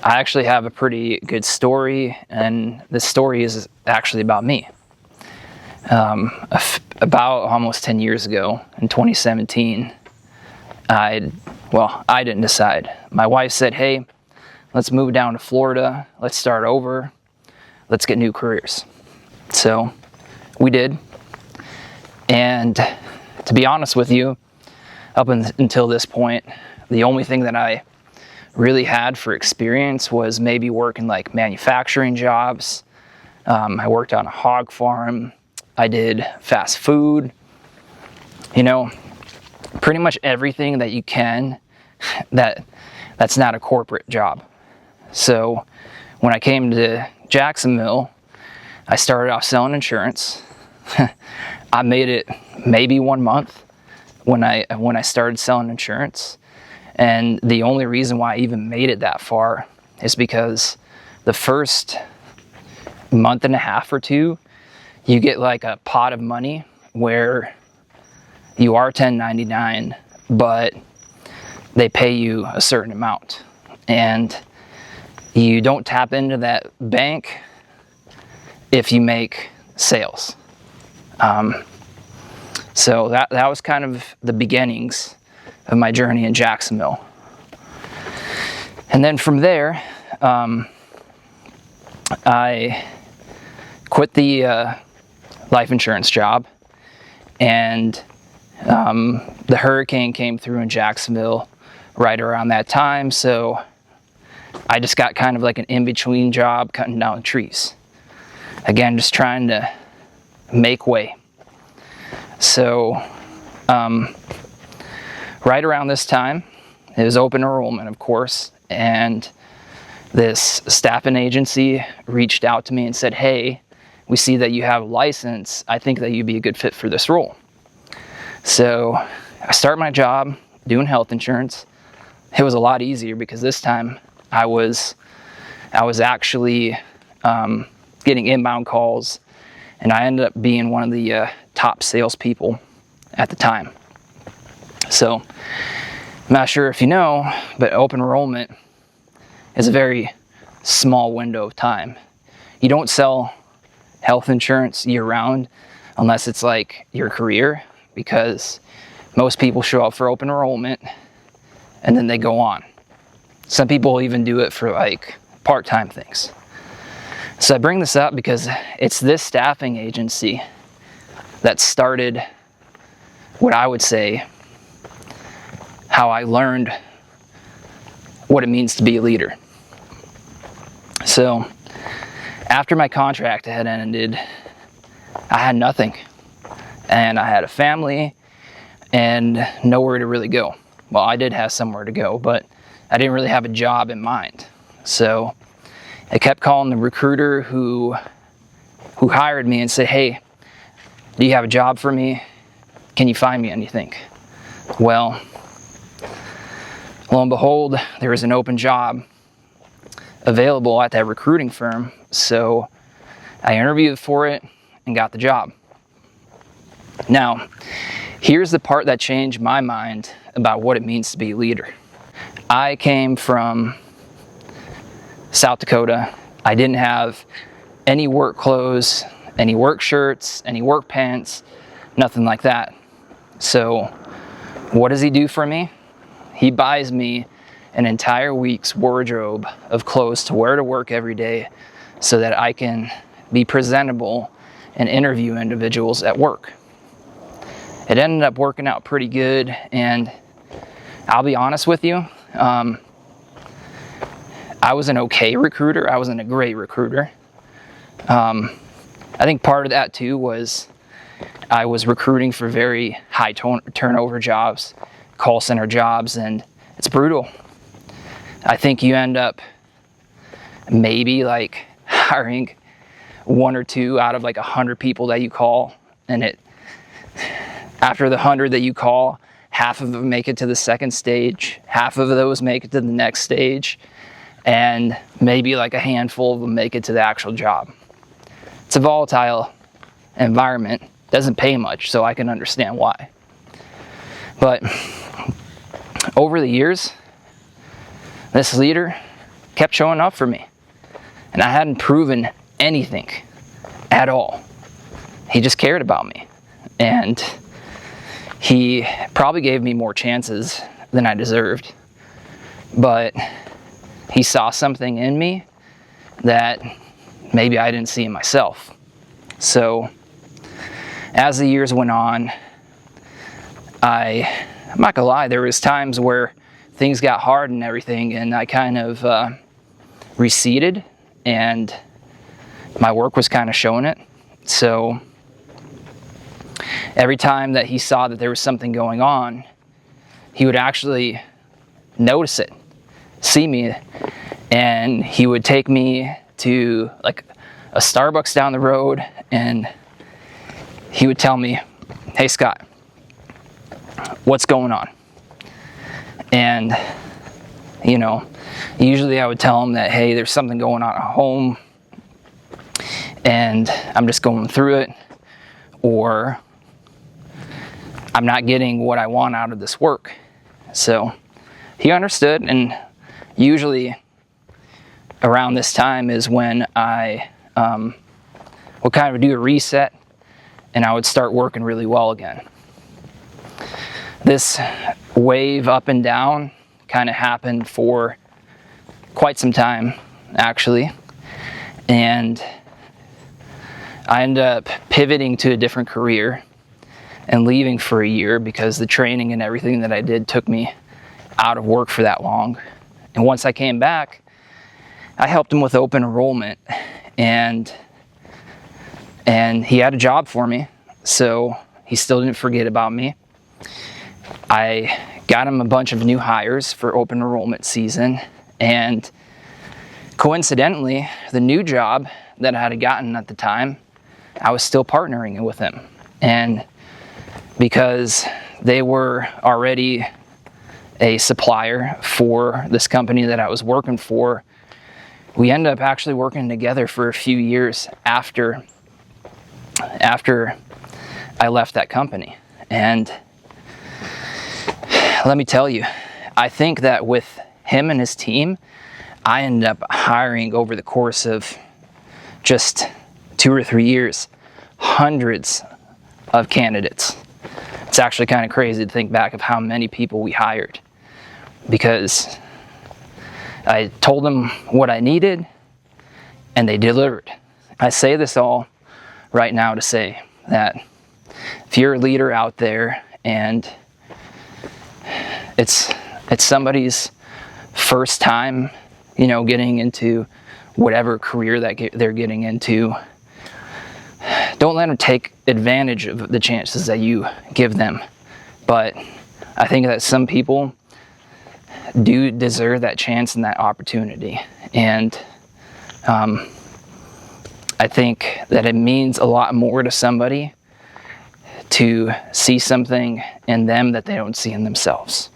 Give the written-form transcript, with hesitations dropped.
I actually have a pretty good story, and this story is actually about me. About almost 10 years ago, in 2017, I didn't decide. My wife said, hey, let's move down to Florida, let's start over, let's get new careers. So we did, and to be honest with you, up until this point, the only thing that I really had for experience was maybe working like manufacturing jobs. I worked on a hog farm. I did fast food, pretty much everything that you can that's not a corporate job. So when I came to Jacksonville, I started off selling insurance. I made it maybe 1 month when I started selling insurance. And the only reason why I even made it that far is because the first month and a half or two, you get like a pot of money where you are 1099, but they pay you a certain amount. And you don't tap into that bank if you make sales. So that was kind of the beginnings of my journey in Jacksonville. And then from there, I quit the life insurance job, and the hurricane came through in Jacksonville right around that time, so I just got kind of like an in-between job cutting down trees. Again, just trying to make way. So right around this time, it was open enrollment, of course, and this staffing agency reached out to me and said, hey, we see that you have a license. I think that you'd be a good fit for this role. So I start my job doing health insurance. It was a lot easier because this time I was actually getting inbound calls, and I ended up being one of the top salespeople at the time. So I'm not sure if you know, but open enrollment is a very small window of time. You don't sell health insurance year-round unless it's like your career, because most people show up for open enrollment and then they go on. Some people even do it for like part-time things. So I bring this up because it's this staffing agency that started what I would say how I learned what it means to be a leader. So after my contract had ended, I had nothing, and I had a family and nowhere to really go. Well, I did have somewhere to go, but I didn't really have a job in mind. So I kept calling the recruiter who hired me and said, hey, do you have a job for me? Can you find me anything? Well, lo and behold, there was an open job available at that recruiting firm. So I interviewed for it and got the job. Now, here's the part that changed my mind about what it means to be a leader. I came from South Dakota. I didn't have any work clothes, any work shirts, any work pants, nothing like that. So what does he do for me? He buys me an entire week's wardrobe of clothes to wear to work every day so that I can be presentable and interview individuals at work. It ended up working out pretty good, and I'll be honest with you, I was an okay recruiter. I wasn't a great recruiter. I think part of that too was I was recruiting for very high turnover jobs, call center jobs, and it's brutal. I think you end up maybe like hiring 1 or 2 out of like 100 people that you call, and after the 100 that you call, half of them make it to the second stage, half of those make it to the next stage, and maybe like a handful of them make it to the actual job. It's a volatile environment, doesn't pay much, so I can understand why. But over the years, this leader kept showing up for me. And I hadn't proven anything at all. He just cared about me. And he probably gave me more chances than I deserved. But he saw something in me that maybe I didn't see in myself. So as the years went on, I'm not gonna lie, there was times where things got hard and everything, and I kind of receded, and my work was kind of showing it. So every time that he saw that there was something going on, he would actually notice it, see me, and he would take me to like a Starbucks down the road, and he would tell me, "Hey Scott, what's going on?" And you know, usually I would tell him that, hey, there's something going on at home and I'm just going through it, or I'm not getting what I want out of this work. So he understood, and usually around this time is when I would kind of do a reset, and I would start working really well again. This wave up and down kind of happened for quite some time, actually, and I ended up pivoting to a different career and leaving for a year because the training and everything that I did took me out of work for that long. And once I came back, I helped him with open enrollment, and he had a job for me, so he still didn't forget about me. I got him a bunch of new hires for open enrollment season, and coincidentally, the new job that I had gotten at the time, I was still partnering with him. And because they were already a supplier for this company that I was working for, we ended up actually working together for a few years after I left that company. And let me tell you, I think that with him and his team, I ended up hiring over the course of just 2 or 3 years, hundreds of candidates. It's actually kind of crazy to think back of how many people we hired, because I told them what I needed and they delivered. I say this all right now to say that if you're a leader out there and it's somebody's first time, you know, getting into whatever career that they're getting into, don't let them take advantage of the chances that you give them. But I think that some people do deserve that chance and that opportunity. And I think that it means a lot more to somebody to see something in them that they don't see in themselves.